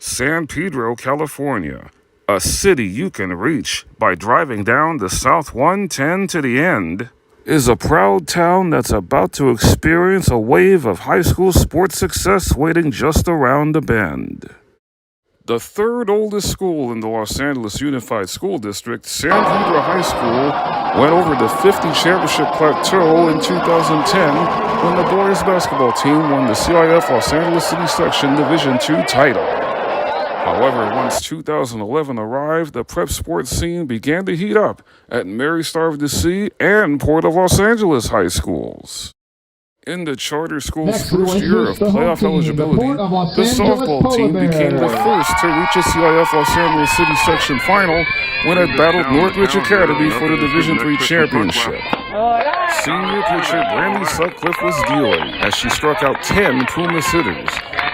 San Pedro, California, a city you can reach by driving down the South 110 to the end, is a proud town that's about to experience a wave of high school sports success waiting just around the bend. The third oldest school in the Los Angeles Unified School District, San Pedro High School, went over the 50 championship plateau in 2010 when the boys basketball team won the CIF Los Angeles City Section Division II title. However, once 2011 arrived, the prep sports scene began to heat up at Mary Star of the Sea and Port of Los Angeles high schools. In the charter school's first year of playoff eligibility, the softball team became the first to reach a CIF Los Angeles City Section final when it battled Northridge Academy for the Division III championship. Senior pitcher Brandy Sutcliffe was dealing as she struck out 10 Pumas hitters.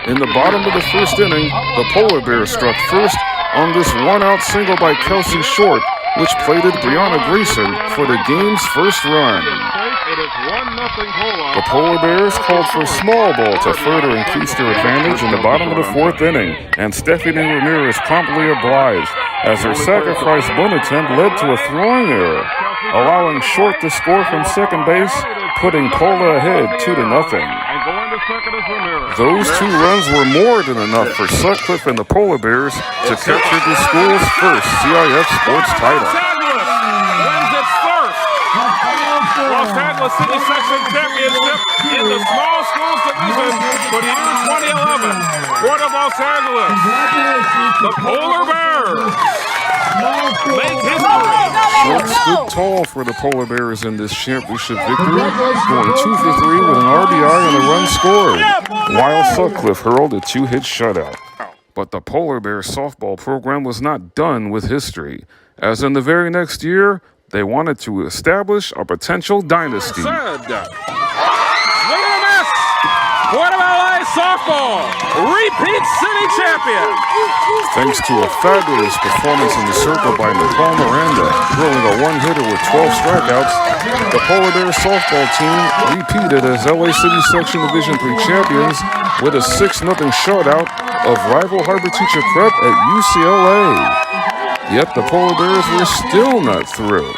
In the bottom of the first inning, the Polar Bears struck first on this one-out single by Kelsey Short, which plated Brianna Grayson for the game's first run. The Polar Bears called for small ball to further increase their advantage in the bottom of the fourth inning, and Stephanie Ramirez promptly obliged as her sacrifice bunt attempt led to a throwing error, allowing Short to score from second base, putting Pola ahead 2-0. Those two runs were more than enough for Sutcliffe and the Polar Bears to capture the school's first CIF sports title. Wins its first Los Angeles City Section Championship in the Small Schools Division for the year 2011. Port of Los Angeles, the Polar Bears make history. Short stood tall for the Polar Bears in this championship victory, going 2 for 3 with an RBI and a run scored, while Sutcliffe hurled a 2-hit shutout. But the Polar Bears softball program was not done with history, as in the very next year, they wanted to establish a potential dynasty. Swing and a miss! Port of LA softball, repeat city champion. Thanks to a fabulous performance in the circle by Nicole Miranda, throwing a one-hitter with 12 strikeouts, the Polar Bears softball team repeated as LA City Section Division III champions with a 6-0 shutout of rival Harbor Teacher Prep at UCLA. Yet the Polar Bears were still not through.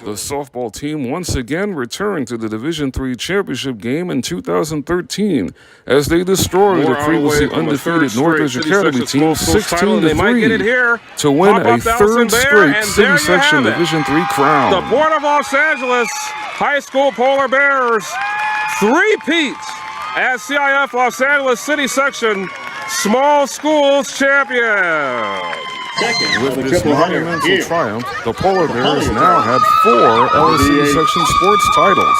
The softball team once again returned to the Division III championship game in 2013 as they destroyed the previously undefeated Northridge Academy team 16-3 to win a third straight City Section Division III crown. The Port of Los Angeles High School Polar Bears three-peat as CIF Los Angeles City Section Small Schools champion. With this monumental triumph, the Polar Bears now had 4 LSC Section sports titles,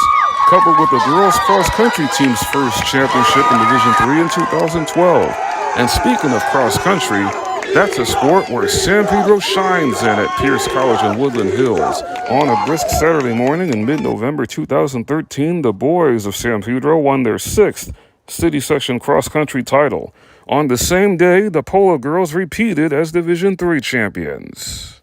coupled with the girls cross-country team's first championship in Division III in 2012. And speaking of cross-country, that's a sport where San Pedro shines in at Pierce College in Woodland Hills. On a brisk Saturday morning in mid-November 2013, the boys of San Pedro won their 6th City Section cross-country title. On the same day, the Polo girls repeated as Division III champions.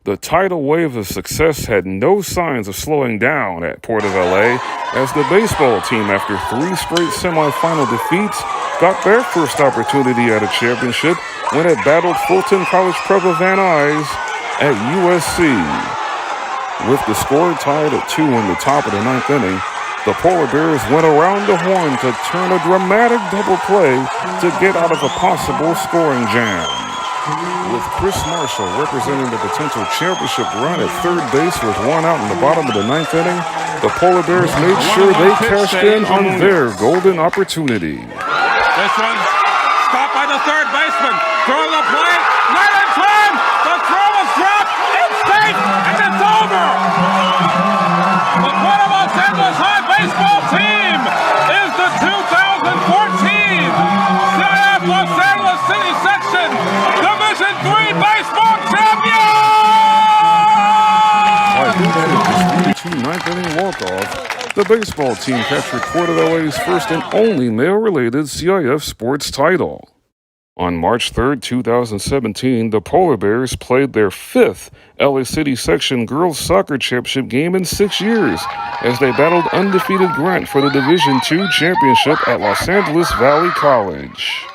The tidal wave of success had no signs of slowing down at Port of LA as the baseball team, after 3 straight semifinal defeats, got their first opportunity at a championship when it battled Fulton College Prep of Van Nuys at USC. With the score tied at 2 in the top of the 9th inning, the Polar Bears went around the horn to turn a dramatic double play to get out of a possible scoring jam. With Chris Marshall representing the potential championship run at third base with 1 out in the bottom of the 9th inning, the Polar Bears made sure they cashed in on their golden opportunity. This one stopped by the third baseman. Throw the play, right in time. The throw is dropped. It's safe, and it's over. The Port of Los Angeles High baseball team is the 2014 CIF Los Angeles City Section Division III baseball champion! By this 3-2 9th inning walk-off, the baseball team captured Port of LA's first and only male-related CIF sports title. On March 3, 2017, the Polar Bears played their 5th LA City Section Girls Soccer Championship game in 6 years as they battled undefeated Grant for the Division II championship at Los Angeles Valley College.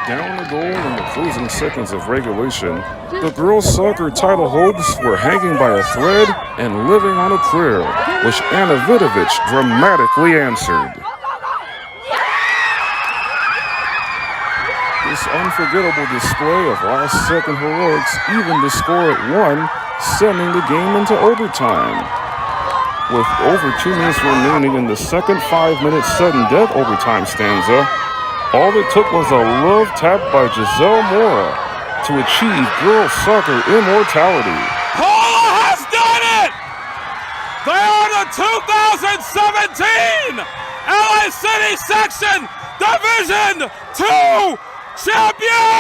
Down the goal in the closing seconds of regulation, the girls' soccer title hopes were hanging by a thread and living on a prayer, which Anna Vidovich dramatically answered. This unforgettable display of last-second heroics evened the score at 1, sending the game into overtime. With over 2 minutes remaining in the second 5-minute sudden death overtime stanza, all it took was a love tap by Giselle Mora to achieve girls' soccer immortality. POLAHS has done it! They are the 2017 LA City Section Division II champions!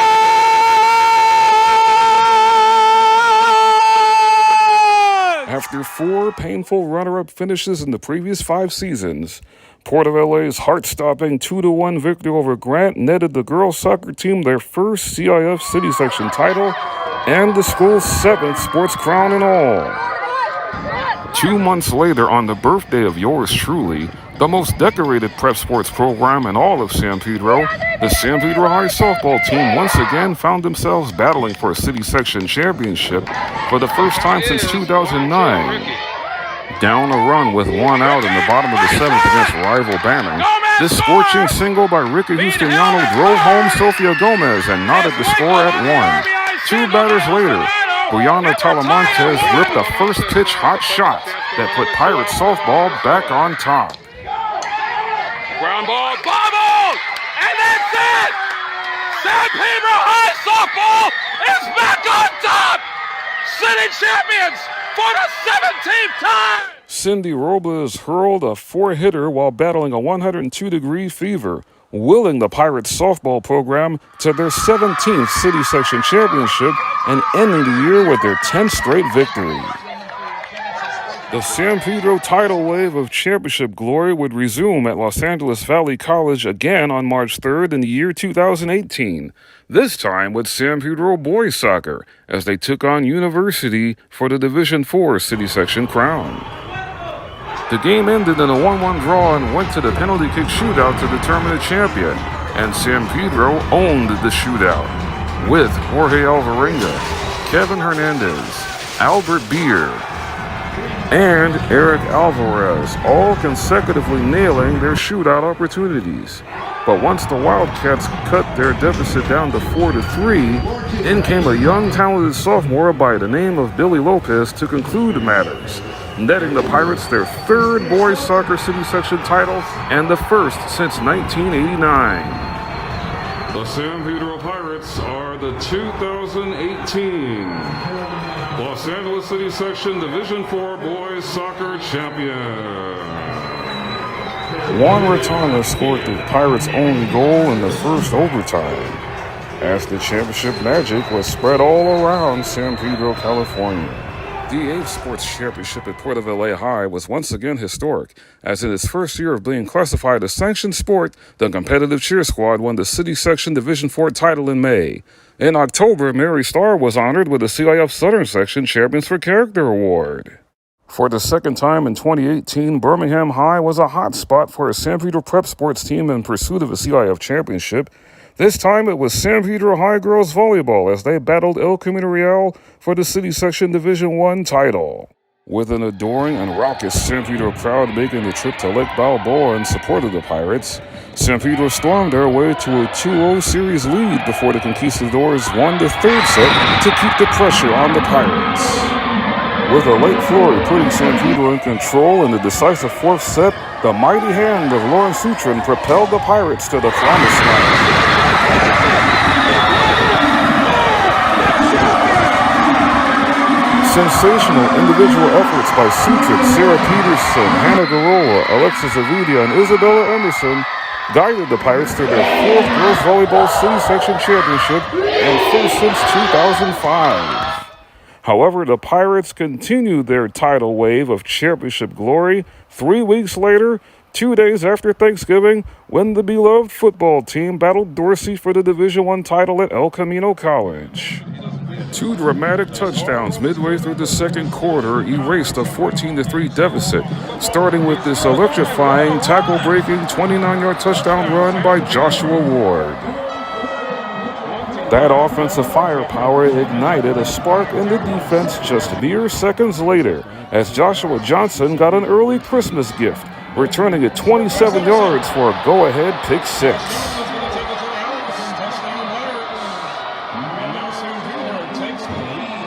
After 4 painful runner-up finishes in the previous 5 seasons, Port of LA's heart-stopping 2-1 victory over Grant netted the girls' soccer team their first CIF City Section title and the school's 7th sports crown in all. 2 months later, on the birthday of yours truly, the most decorated prep sports program in all of San Pedro, the San Pedro High Softball team once again found themselves battling for a City Section championship for the first time since 2009. Down a run with 1 out in the bottom of the 7th against rival Banner, this scorching single by Ricky Justiniano drove home Sofia Gomez and knotted the score at 1. 2 batters later, Guyana Talamontes ripped a first-pitch hot shot that put Pirates softball back on top. Ground ball, bobbled! And that's it! San Pedro High Softball is back on top! City champions for the 17th time! Cindy Robles hurled a 4-hitter while battling a 102-degree fever, willing the Pirates softball program to their 17th City Section championship and ending the year with their 10th straight victory. The San Pedro tidal wave of championship glory would resume at Los Angeles Valley College again on March 3rd in the year 2018, this time with San Pedro boys soccer as they took on University for the Division IV City Section crown. The game ended in a 1-1 draw and went to the penalty kick shootout to determine a champion, and San Pedro owned the shootout, with Jorge Alvarenga, Kevin Hernandez, Albert Beer, and Eric Alvarez, all consecutively nailing their shootout opportunities. But once the Wildcats cut their deficit down to 4-3, in came a young talented sophomore by the name of Billy Lopez to conclude matters, netting the Pirates their 3rd boys soccer City Section title and the 1st since 1989. The San Pedro Pirates are the 2018 Los Angeles City Section Division IV boys soccer champion. Juan Ratana scored the Pirates' only goal in the first overtime, as the championship magic was spread all around San Pedro, California. The 8th Sports Championship at Port of LA High was once again historic, as in its first year of being classified a sanctioned sport, the competitive cheer squad won the City Section Division IV title in May. In October, Mary Starr was honored with the CIF Southern Section Champions for Character Award. For the second time in 2018, Birmingham High was a hot spot for a San Pedro prep sports team in pursuit of a CIF championship. This time it was San Pedro High Girls Volleyball as they battled El Camino Real for the City Section Division I title. With an adoring and raucous San Pedro crowd making the trip to Lake Balboa in support of the Pirates, San Pedro stormed their way to a 2-0 series lead before the Conquistadors won the 3rd set to keep the pressure on the Pirates. With a late flurry putting San Pedro in control in the decisive 4th set, the mighty hand of Lauren Sutron propelled the Pirates to the promised land. Sensational individual efforts by Sutron, Sarah Peterson, Hannah Garola, Alexis Avidia, and Isabella Emerson guided the Pirates to their 4th Girls Volleyball City Section Championship and 1st since 2005. However, the Pirates continued their tidal wave of championship glory 3 weeks later, 2 days after Thanksgiving, when the beloved football team battled Dorsey for the Division I title at El Camino College. 2 dramatic touchdowns midway through the second quarter erased a 14-3 deficit, starting with this electrifying, tackle-breaking 29-yard touchdown run by Joshua Ward. That offensive firepower ignited a spark in the defense just mere seconds later as Joshua Johnson got an early Christmas gift, returning it 27 yards for a go-ahead pick six.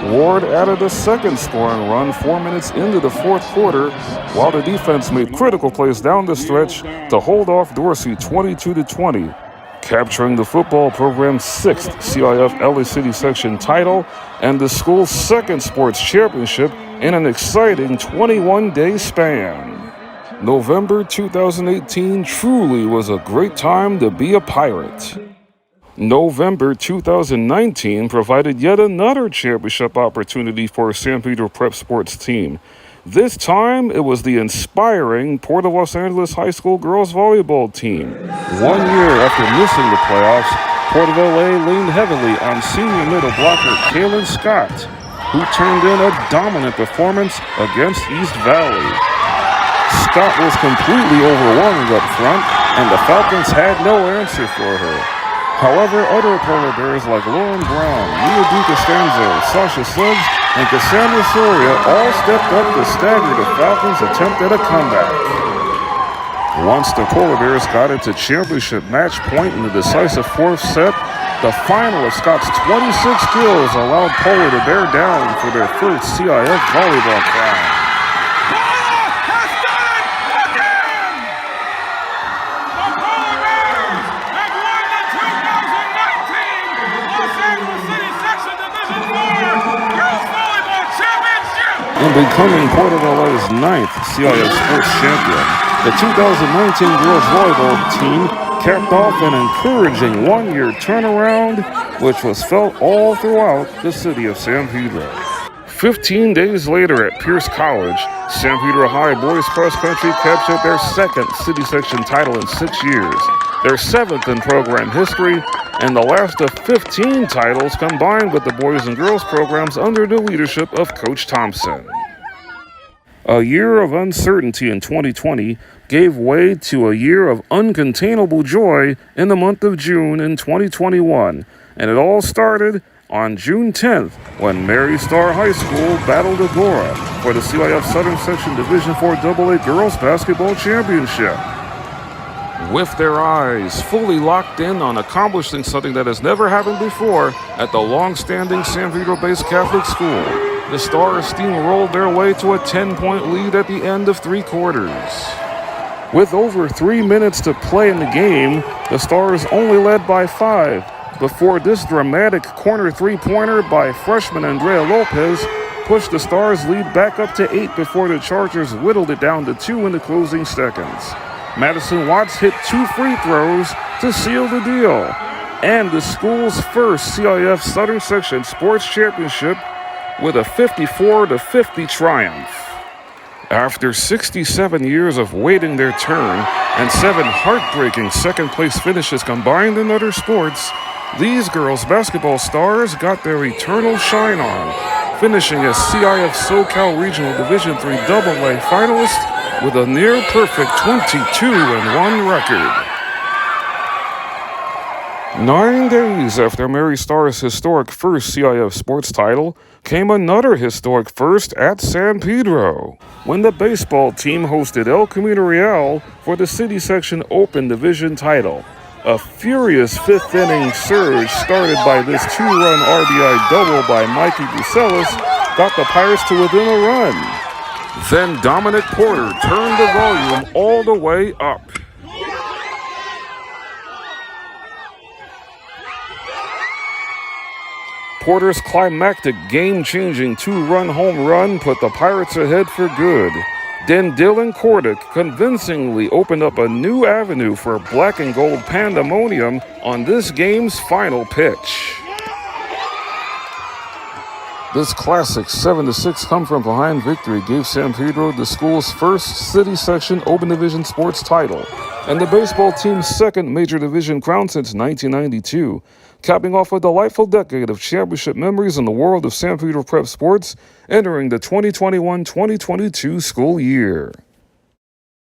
Ward added a second scoring run 4 minutes into the fourth quarter, while the defense made critical plays down the stretch to hold off Dorsey 22-20, capturing the football program's sixth CIF LA City section title and the school's second sports championship in an exciting 21-day span. November 2018 truly was a great time to be a Pirate. November 2019 provided yet another championship opportunity for a San Pedro Prep sports team. This time, it was the inspiring Port of Los Angeles High School girls volleyball team. 1 year after missing the playoffs, Port of LA leaned heavily on senior middle blocker Kaylin Scott, who turned in a dominant performance against East Valley. Scott was completely overwhelming up front, and the Falcons had no answer for her. However, other Polar Bears like Lauren Brown, Mia DiCostanzo, Sasha Suggs, and Cassandra Soria all stepped up to stagger the Falcons' attempt at a comeback. Once the Polar Bears got into championship match point in the decisive fourth set, the final of Scott's 26 kills allowed Polar to bear down for their first CIF volleyball crown. In becoming Port of LA's ninth CIF Sports champion, the 2019 girls volleyball team capped off an encouraging one-year turnaround, which was felt all throughout the city of San Pedro. 15 days later at Pierce College, San Pedro High boys cross country captured their second city section title in 6 years, their seventh in program history, and the last of 15 titles combined with the boys and girls programs under the leadership of Coach Thompson. A year of uncertainty in 2020 gave way to a year of uncontainable joy in the month of June in 2021, and it all started on June 10th when Mary Star High School battled Agora for the CIF Southern Section Division IV AA Girls Basketball Championship. With their eyes fully locked in on accomplishing something that has never happened before at the long-standing San Pedro-based Catholic school, the Stars steamrolled their way to a 10-point lead at the end of 3 quarters. With over 3 minutes to play in the game, the Stars only led by 5 before this dramatic corner three-pointer by freshman Andrea Lopez pushed the Stars' lead back up to 8 before the Chargers whittled it down to 2 in the closing seconds. Madison Watts hit 2 free throws to seal the deal, and the school's first CIF Southern Section Sports Championship with a 54-50 triumph. After 67 years of waiting their turn and 7 heartbreaking second-place finishes combined in other sports, these girls' basketball stars got their eternal shine on, finishing as CIF SoCal Regional Division III AA finalists with a near-perfect 22-1 record. 9 days after Mary Star's historic first CIF sports title came another historic first at San Pedro, when the baseball team hosted El Camino Real for the City Section Open Division title. A furious fifth-inning surge started by this 2-run RBI double by Mikey Bucelis got the Pirates to within a run. Then Dominic Porter turned the volume all the way up. Porter's climactic game-changing 2-run home run put the Pirates ahead for good. Then Dylan Kordick convincingly opened up a new avenue for black and gold pandemonium on this game's final pitch. This classic 7-6 come-from-behind victory gave San Pedro the school's first City Section Open Division sports title and the baseball team's second major division crown since 1992, capping off a delightful decade of championship memories in the world of San Pedro Prep sports entering the 2021-2022 school year.